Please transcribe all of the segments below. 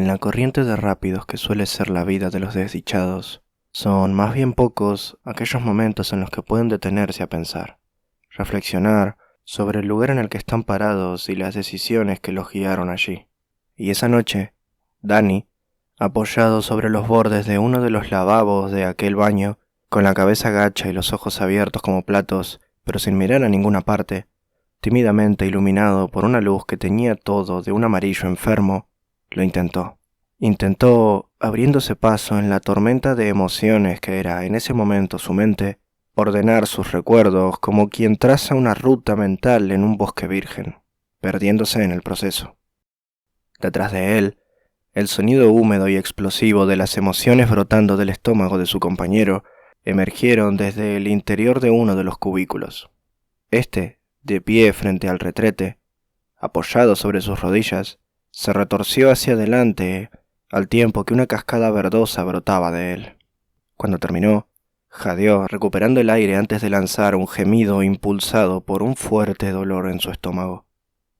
En la corriente de rápidos que suele ser la vida de los desdichados, son más bien pocos aquellos momentos en los que pueden detenerse a pensar, reflexionar sobre el lugar en el que están parados y las decisiones que los guiaron allí. Y esa noche, Danny, apoyado sobre los bordes de uno de los lavabos de aquel baño, con la cabeza gacha y los ojos abiertos como platos, pero sin mirar a ninguna parte, tímidamente iluminado por una luz que teñía todo de un amarillo enfermo, lo intentó. Intentó, abriéndose paso en la tormenta de emociones que era en ese momento su mente, ordenar sus recuerdos como quien traza una ruta mental en un bosque virgen, perdiéndose en el proceso. Detrás de él, el sonido húmedo y explosivo de las emociones brotando del estómago de su compañero emergieron desde el interior de uno de los cubículos. De pie frente al retrete, apoyado sobre sus rodillas, se retorció hacia adelante al tiempo que una cascada verdosa brotaba de él. Cuando terminó, jadeó, recuperando el aire antes de lanzar un gemido impulsado por un fuerte dolor en su estómago.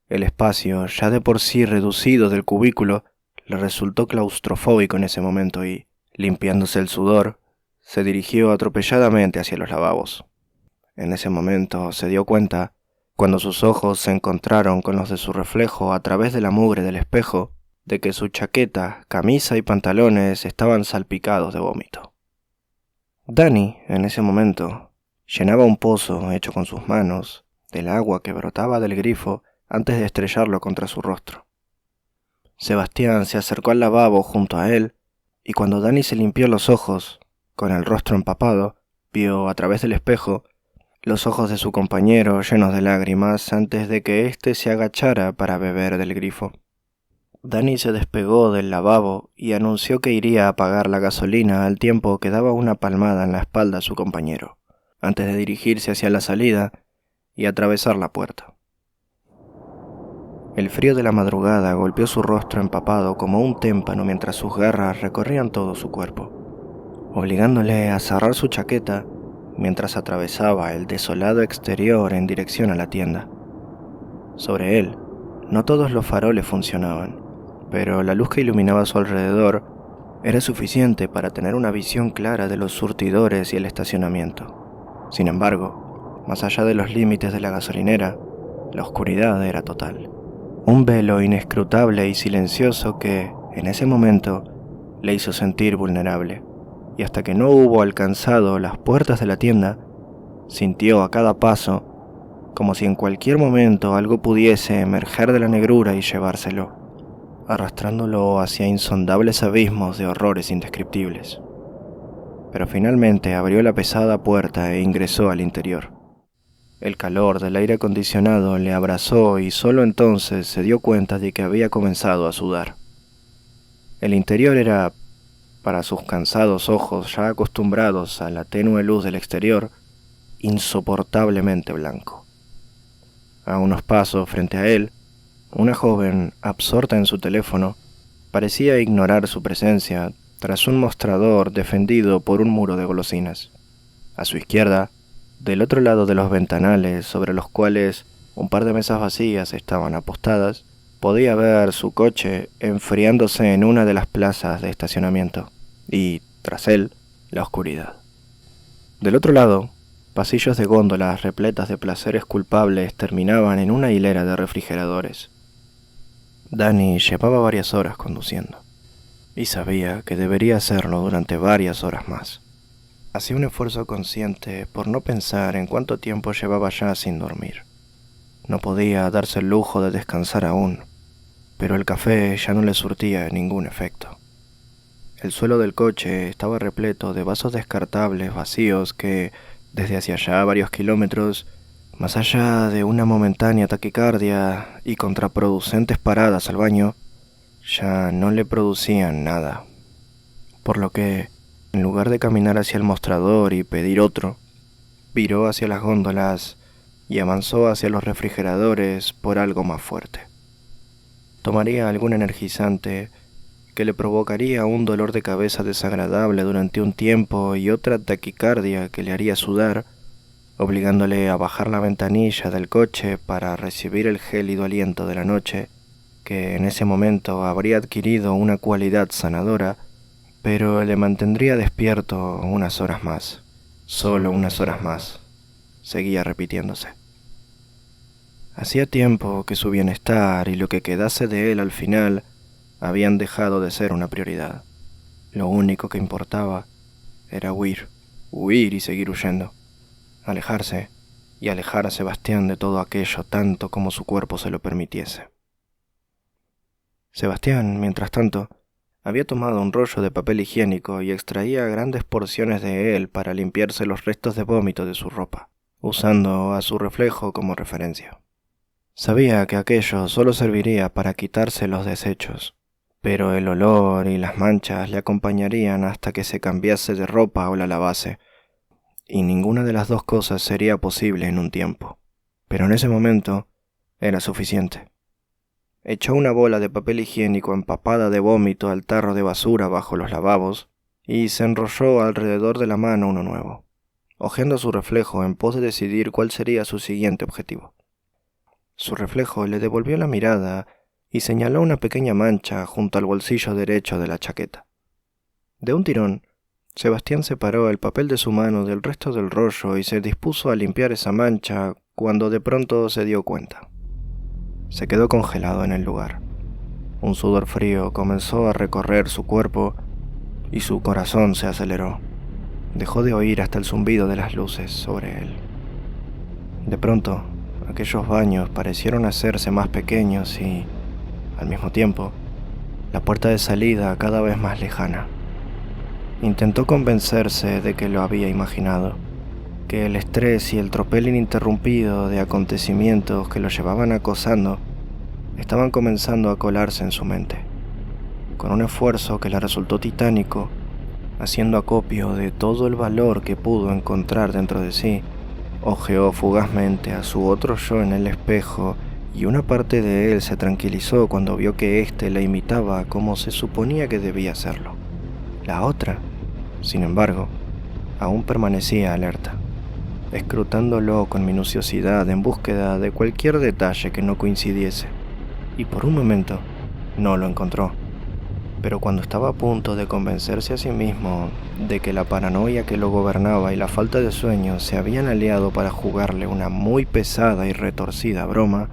El espacio, ya de por sí reducido del cubículo, le resultó claustrofóbico en ese momento y, limpiándose el sudor, se dirigió atropelladamente hacia los lavabos. En ese momento se dio cuenta, cuando sus ojos se encontraron con los de su reflejo a través de la mugre del espejo, de que su chaqueta, camisa y pantalones estaban salpicados de vómito. Danny, en ese momento, llenaba un pozo hecho con sus manos del agua que brotaba del grifo antes de estrellarlo contra su rostro. Sebastián se acercó al lavabo junto a él, y cuando Danny se limpió los ojos, con el rostro empapado, vio a través del espejo los ojos de su compañero llenos de lágrimas antes de que éste se agachara para beber del grifo. Danny se despegó del lavabo y anunció que iría a apagar la gasolina al tiempo que daba una palmada en la espalda a su compañero, antes de dirigirse hacia la salida y atravesar la puerta. El frío de la madrugada golpeó su rostro empapado como un témpano mientras sus garras recorrían todo su cuerpo, obligándole a cerrar su chaqueta mientras atravesaba el desolado exterior en dirección a la tienda. Sobre él, no todos los faroles funcionaban, pero la luz que iluminaba a su alrededor era suficiente para tener una visión clara de los surtidores y el estacionamiento. Sin embargo, más allá de los límites de la gasolinera, la oscuridad era total. Un velo inescrutable y silencioso que, en ese momento, le hizo sentir vulnerable. Y hasta que no hubo alcanzado las puertas de la tienda, sintió a cada paso como si en cualquier momento algo pudiese emerger de la negrura y llevárselo, arrastrándolo hacia insondables abismos de horrores indescriptibles. Pero finalmente abrió la pesada puerta e ingresó al interior. El calor del aire acondicionado le abrazó y solo entonces se dio cuenta de que había comenzado a sudar. El interior era, para sus cansados ojos ya acostumbrados a la tenue luz del exterior, insoportablemente blanco. A unos pasos frente a él, una joven, absorta en su teléfono, parecía ignorar su presencia tras un mostrador defendido por un muro de golosinas. A su izquierda, del otro lado de los ventanales sobre los cuales un par de mesas vacías estaban apostadas, podía ver su coche enfriándose en una de las plazas de estacionamiento, y, tras él, la oscuridad. Del otro lado, pasillos de góndolas repletas de placeres culpables terminaban en una hilera de refrigeradores. Danny llevaba varias horas conduciendo, y sabía que debería hacerlo durante varias horas más. Hacía un esfuerzo consciente por no pensar en cuánto tiempo llevaba ya sin dormir. No podía darse el lujo de descansar aún, pero el café ya no le surtía ningún efecto. El suelo del coche estaba repleto de vasos descartables vacíos que, desde hacia allá varios kilómetros, más allá de una momentánea taquicardia y contraproducentes paradas al baño, ya no le producían nada. Por lo que, en lugar de caminar hacia el mostrador y pedir otro, viró hacia las góndolas y avanzó hacia los refrigeradores por algo más fuerte. Tomaría algún energizante que le provocaría un dolor de cabeza desagradable durante un tiempo y otra taquicardia que le haría sudar, obligándole a bajar la ventanilla del coche para recibir el gélido aliento de la noche que en ese momento habría adquirido una cualidad sanadora, pero le mantendría despierto unas horas más, solo unas horas más, seguía repitiéndose. Hacía tiempo que su bienestar y lo que quedase de él al final habían dejado de ser una prioridad. Lo único que importaba era huir y seguir huyendo, alejarse y alejar a Sebastián de todo aquello tanto como su cuerpo se lo permitiese. Sebastián, mientras tanto, había tomado un rollo de papel higiénico y extraía grandes porciones de él para limpiarse los restos de vómito de su ropa, usando a su reflejo como referencia. Sabía que aquello solo serviría para quitarse los desechos, pero el olor y las manchas le acompañarían hasta que se cambiase de ropa o la lavase, y ninguna de las dos cosas sería posible en un tiempo. Pero en ese momento era suficiente. Echó una bola de papel higiénico empapada de vómito al tarro de basura bajo los lavabos y se enrolló alrededor de la mano uno nuevo, hojeando su reflejo en pos de decidir cuál sería su siguiente objetivo. Su reflejo le devolvió la mirada y señaló una pequeña mancha junto al bolsillo derecho de la chaqueta. De un tirón, Sebastián separó el papel de su mano del resto del rollo y se dispuso a limpiar esa mancha cuando de pronto se dio cuenta. Se quedó congelado en el lugar. Un sudor frío comenzó a recorrer su cuerpo y su corazón se aceleró. Dejó de oír hasta el zumbido de las luces sobre él. De pronto, aquellos baños parecieron hacerse más pequeños y, al mismo tiempo, la puerta de salida cada vez más lejana. Intentó convencerse de que lo había imaginado, que el estrés y el tropel ininterrumpido de acontecimientos que lo llevaban acosando estaban comenzando a colarse en su mente. Con un esfuerzo que le resultó titánico, haciendo acopio de todo el valor que pudo encontrar dentro de sí, ojeó fugazmente a su otro yo en el espejo y una parte de él se tranquilizó cuando vio que éste la imitaba como se suponía que debía hacerlo. La otra, sin embargo, aún permanecía alerta, escrutándolo con minuciosidad en búsqueda de cualquier detalle que no coincidiese, y por un momento no lo encontró. Pero cuando estaba a punto de convencerse a sí mismo de que la paranoia que lo gobernaba y la falta de sueño se habían aliado para jugarle una muy pesada y retorcida broma,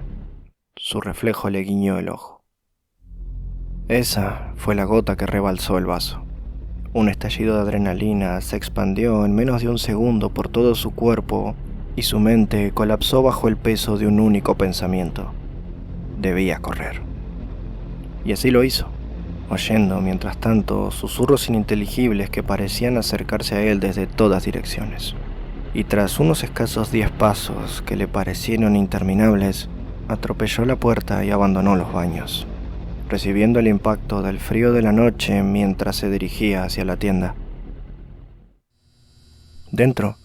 su reflejo le guiñó el ojo. Esa fue la gota que rebalsó el vaso. Un estallido de adrenalina se expandió en menos de un segundo por todo su cuerpo y su mente colapsó bajo el peso de un único pensamiento. Debía correr. Y así lo hizo, oyendo mientras tanto susurros ininteligibles que parecían acercarse a él desde todas direcciones. Y tras unos escasos 10 pasos que le parecieron interminables, atropelló la puerta y abandonó los baños, recibiendo el impacto del frío de la noche mientras se dirigía hacia la tienda. Dentro,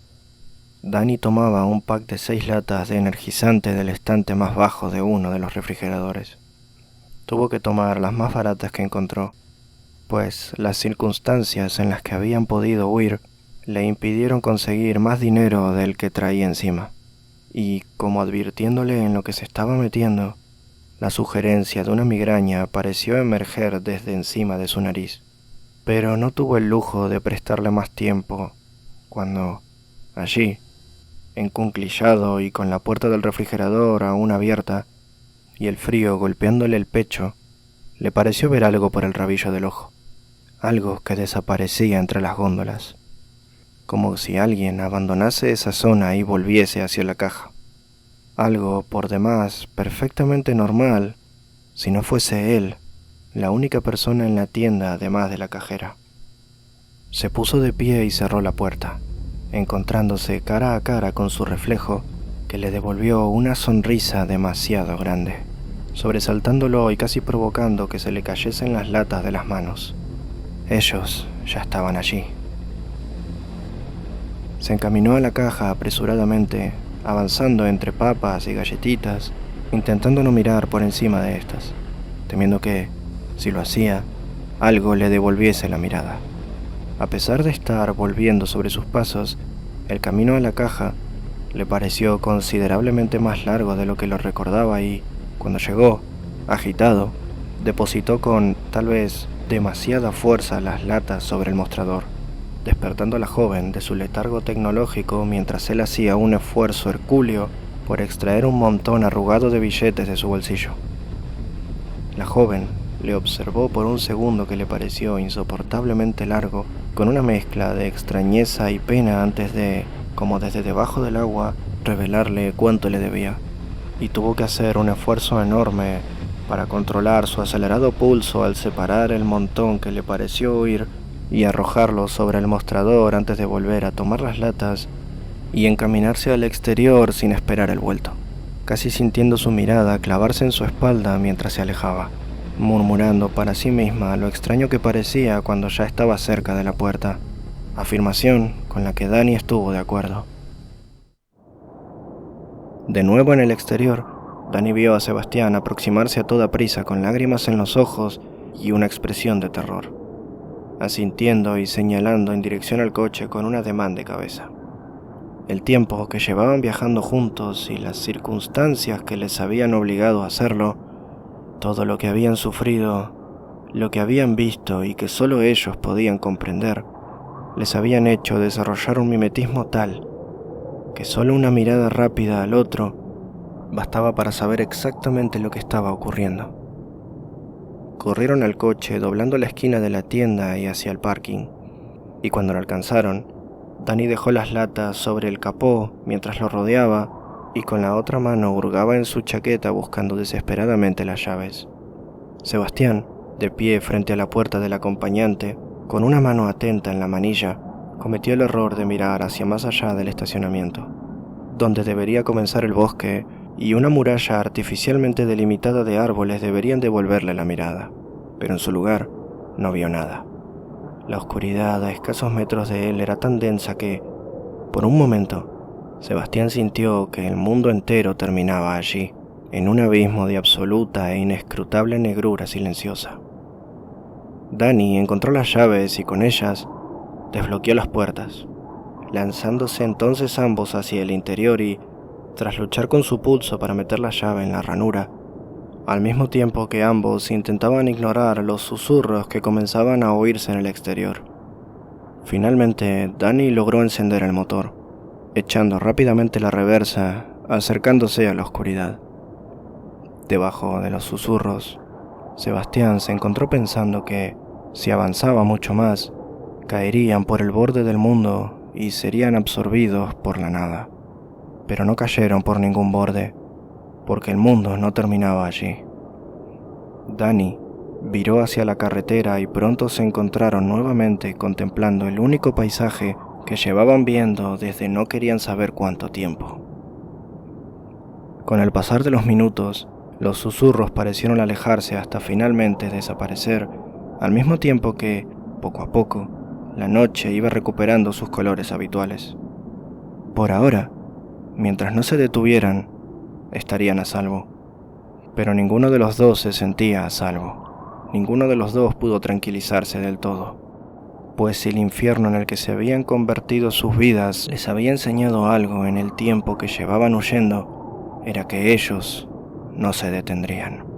Dani tomaba un pack de 6 latas de energizante del estante más bajo de uno de los refrigeradores. Tuvo que tomar las más baratas que encontró, pues las circunstancias en las que habían podido huir le impidieron conseguir más dinero del que traía encima, y como advirtiéndole en lo que se estaba metiendo, la sugerencia de una migraña pareció emerger desde encima de su nariz, pero no tuvo el lujo de prestarle más tiempo cuando, allí, encunclillado y con la puerta del refrigerador aún abierta y el frío golpeándole el pecho, le pareció ver algo por el rabillo del ojo, algo que desaparecía entre las góndolas, como si alguien abandonase esa zona y volviese hacia la caja. Algo por demás perfectamente normal, si no fuese él, la única persona en la tienda además de la cajera. Se puso de pie y cerró la puerta, encontrándose cara a cara con su reflejo, que le devolvió una sonrisa demasiado grande, sobresaltándolo y casi provocando que se le cayesen las latas de las manos. Ellos ya estaban allí. Se encaminó a la caja apresuradamente, avanzando entre papas y galletitas, intentando no mirar por encima de estas, temiendo que, si lo hacía, algo le devolviese la mirada. A pesar de estar volviendo sobre sus pasos, el camino a la caja le pareció considerablemente más largo de lo que lo recordaba y, cuando llegó, Agitado, depositó con, tal vez, demasiada fuerza las latas sobre el mostrador, despertando a la joven de su letargo tecnológico mientras él hacía un esfuerzo hercúleo por extraer un montón arrugado de billetes de su bolsillo. La joven le observó por un segundo que le pareció insoportablemente largo, con una mezcla de extrañeza y pena antes de, como desde debajo del agua, revelarle cuánto le debía, y tuvo que hacer un esfuerzo enorme para controlar su acelerado pulso al separar el montón que le pareció oír y arrojarlo sobre el mostrador antes de volver a tomar las latas y encaminarse al exterior sin esperar el vuelto, casi sintiendo su mirada clavarse en su espalda mientras se alejaba, murmurando para sí misma lo extraño que parecía cuando ya estaba cerca de la puerta, afirmación con la que Dani estuvo de acuerdo. De nuevo en el exterior, Dani vio a Sebastián aproximarse a toda prisa con lágrimas en los ojos y una expresión de terror, asintiendo y señalando en dirección al coche con un ademán de cabeza. El tiempo que llevaban viajando juntos y las circunstancias que les habían obligado a hacerlo, todo lo que habían sufrido, lo que habían visto y que solo ellos podían comprender, les habían hecho desarrollar un mimetismo tal que solo una mirada rápida al otro bastaba para saber exactamente lo que estaba ocurriendo. Corrieron al coche doblando la esquina de la tienda y hacia el parking, y cuando lo alcanzaron, Dani dejó las latas sobre el capó mientras lo rodeaba y con la otra mano hurgaba en su chaqueta buscando desesperadamente las llaves. Sebastián, de pie frente a la puerta del acompañante, con una mano atenta en la manilla, cometió el error de mirar hacia más allá del estacionamiento, donde debería comenzar el bosque y una muralla artificialmente delimitada de árboles deberían devolverle la mirada, pero en su lugar no vio nada. La oscuridad a escasos metros de él era tan densa que, por un momento, Sebastián sintió que el mundo entero terminaba allí, en un abismo de absoluta e inescrutable negrura silenciosa. Dani encontró las llaves y con ellas desbloqueó las puertas, lanzándose entonces ambos hacia el interior y, tras luchar con su pulso para meter la llave en la ranura, al mismo tiempo que ambos intentaban ignorar los susurros que comenzaban a oírse en el exterior. Finalmente, Dani logró encender el motor, echando rápidamente la reversa, acercándose a la oscuridad. Debajo de los susurros, Sebastián se encontró pensando que, si avanzaba mucho más, caerían por el borde del mundo y serían absorbidos por la nada. Pero no cayeron por ningún borde, porque el mundo no terminaba allí. Dani viró hacia la carretera y pronto se encontraron nuevamente contemplando el único paisaje que llevaban viendo desde no querían saber cuánto tiempo. Con el pasar de los minutos, los susurros parecieron alejarse hasta finalmente desaparecer, al mismo tiempo que, poco a poco, la noche iba recuperando sus colores habituales. Por ahora, mientras no se detuvieran, estarían a salvo. Pero ninguno de los dos se sentía a salvo. Ninguno de los dos pudo tranquilizarse del todo. Pues si el infierno en el que se habían convertido sus vidas les había enseñado algo en el tiempo que llevaban huyendo, era que ellos no se detendrían.